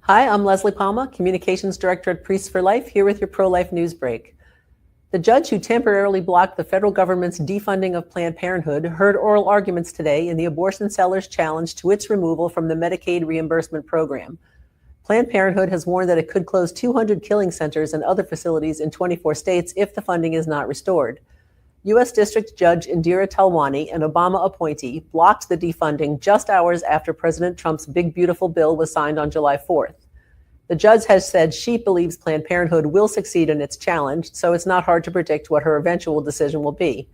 Hi, I'm Leslie Palma, Communications Director at Priests for Life, here with your Pro-Life News Break. The judge who temporarily blocked the federal government's defunding of Planned Parenthood heard oral arguments today in the abortion sellers' challenge to its removal from the Medicaid reimbursement program. Planned Parenthood has warned that it could close 200 killing centers and other facilities in 24 states if the funding is not restored. U.S. District Judge Indira Talwani, an Obama appointee, blocked the defunding just hours after President Trump's Big Beautiful Bill was signed on July 4th. The judge has said she believes Planned Parenthood will succeed in its challenge, so it's not hard to predict what her eventual decision will be.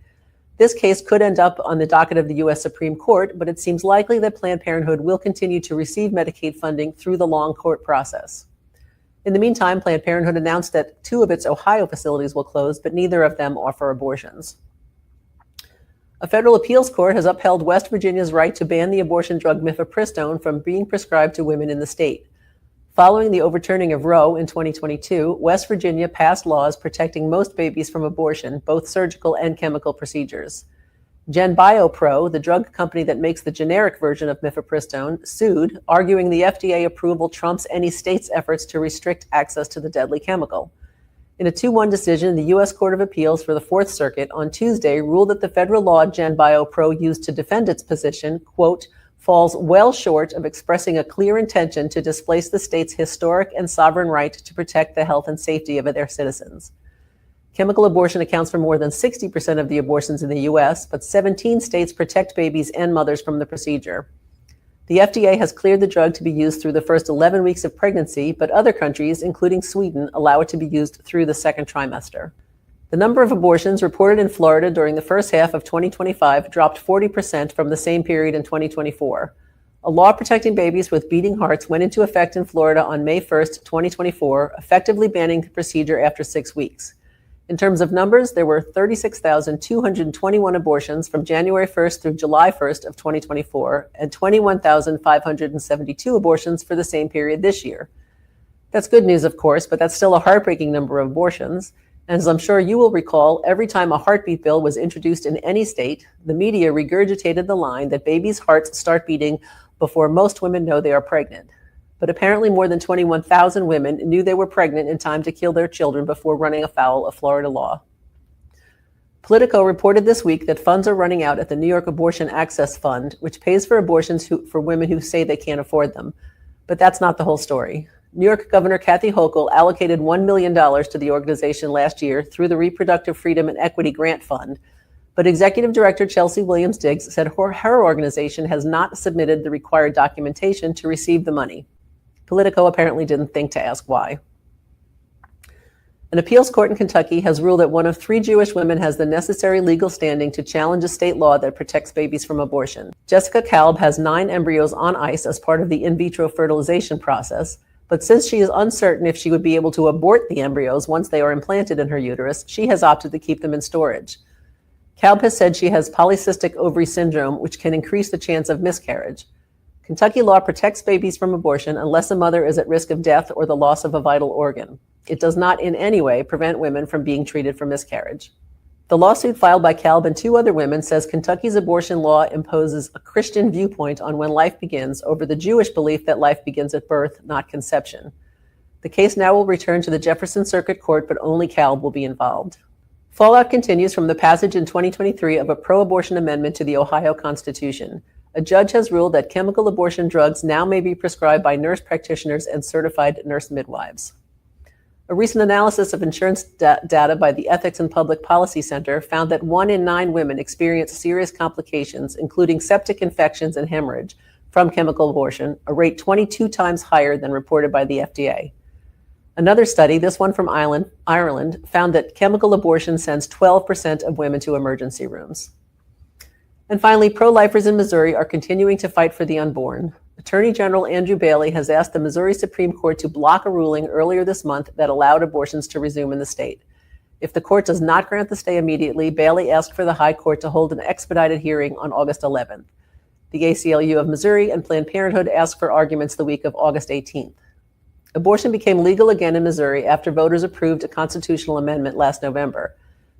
This case could end up on the docket of the U.S. Supreme Court, but it seems likely that Planned Parenthood will continue to receive Medicaid funding through the long court process. In the meantime, Planned Parenthood announced that 2 of its Ohio facilities will close, but neither of them offer abortions. A federal appeals court has upheld West Virginia's right to ban the abortion drug mifepristone from being prescribed to women in the state. Following the overturning of Roe in 2022, West Virginia passed laws protecting most babies from abortion, both surgical and chemical procedures. GenBioPro, the drug company that makes the generic version of mifepristone, sued, arguing the FDA approval trumps any state's efforts to restrict access to the deadly chemical. In a 2-1 decision, the U.S. Court of Appeals for the Fourth Circuit on Tuesday ruled that the federal law GenBioPro used to defend its position, quote, falls well short of expressing a clear intention to displace the state's historic and sovereign right to protect the health and safety of their citizens. Chemical abortion accounts for more than 60% of the abortions in the U.S., but 17 states protect babies and mothers from the procedure. The FDA has cleared the drug to be used through the first 11 weeks of pregnancy, but other countries, including Sweden, allow it to be used through the second trimester. The number of abortions reported in Florida during the first half of 2025 dropped 40% from the same period in 2024. A law protecting babies with beating hearts went into effect in Florida on May 1, 2024, effectively banning the procedure after 6 weeks. In terms of numbers, there were 36,221 abortions from January 1st through July 1st of 2024, and 21,572 abortions for the same period this year. That's good news, of course, but that's still a heartbreaking number of abortions. And as I'm sure you will recall, every time a heartbeat bill was introduced in any state, the media regurgitated the line that babies' hearts start beating before most women know they are pregnant. But apparently more than 21,000 women knew they were pregnant in time to kill their children before running afoul of Florida law. Politico reported this week that funds are running out at the New York Abortion Access Fund, which pays for abortions for women who say they can't afford them. But that's not the whole story. New York Governor Kathy Hochul allocated $1 million to the organization last year through the Reproductive Freedom and Equity Grant Fund. But Executive Director Chelsea Williams-Diggs said her organization has not submitted the required documentation to receive the money. Politico apparently didn't think to ask why. An appeals court in Kentucky has ruled that one of 3 Jewish women has the necessary legal standing to challenge a state law that protects babies from abortion. Jessica Kalb has 9 embryos on ice as part of the in vitro fertilization process, but since she is uncertain if she would be able to abort the embryos once they are implanted in her uterus, she has opted to keep them in storage. Kalb has said she has polycystic ovary syndrome, which can increase the chance of miscarriage. Kentucky law protects babies from abortion unless a mother is at risk of death or the loss of a vital organ. It does not in any way prevent women from being treated for miscarriage. The lawsuit filed by Kalb and 2 other women says Kentucky's abortion law imposes a Christian viewpoint on when life begins over the Jewish belief that life begins at birth, not conception. The case now will return to the Jefferson Circuit Court, but only Kalb will be involved. Fallout continues from the passage in 2023 of a pro-abortion amendment to the Ohio Constitution. A judge has ruled that chemical abortion drugs now may be prescribed by nurse practitioners and certified nurse midwives. A recent analysis of insurance data by the Ethics and Public Policy Center found that 1 in 9 women experience serious complications, including septic infections and hemorrhage, from chemical abortion, a rate 22 times higher than reported by the FDA. Another study, this one from Ireland, found that chemical abortion sends 12% of women to emergency rooms. And finally, pro-lifers in Missouri are continuing to fight for the unborn. Attorney General Andrew Bailey has asked the Missouri Supreme Court to block a ruling earlier this month that allowed abortions to resume in the state. If the court does not grant the stay immediately, Bailey asked for the High Court to hold an expedited hearing on August 11th. The ACLU of Missouri and Planned Parenthood asked for arguments the week of August 18th. Abortion became legal again in Missouri after voters approved a constitutional amendment last November.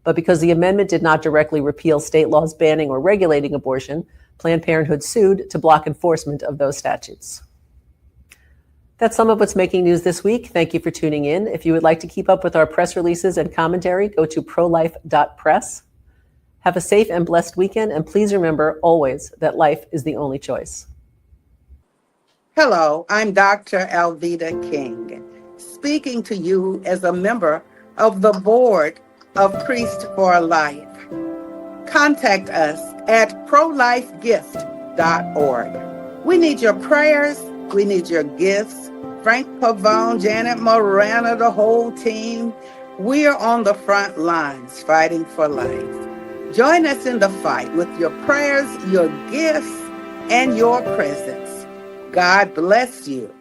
But because the amendment did not directly repeal state laws banning or regulating abortion, Planned Parenthood sued to block enforcement of those statutes. That's some of what's making news this week. Thank you for tuning in. If you would like to keep up with our press releases and commentary, go to prolife.press. Have a safe and blessed weekend, and please remember always that life is the only choice. Hello, I'm Dr. Alveda King, speaking to you as a member of the board of Priest for Life. Contact us at prolifegift.org. We need your prayers. We need your gifts. Frank Pavone, Janet Morana, the whole team. We are on the front lines fighting for life. Join us in the fight with your prayers, your gifts, and your presence. God bless you.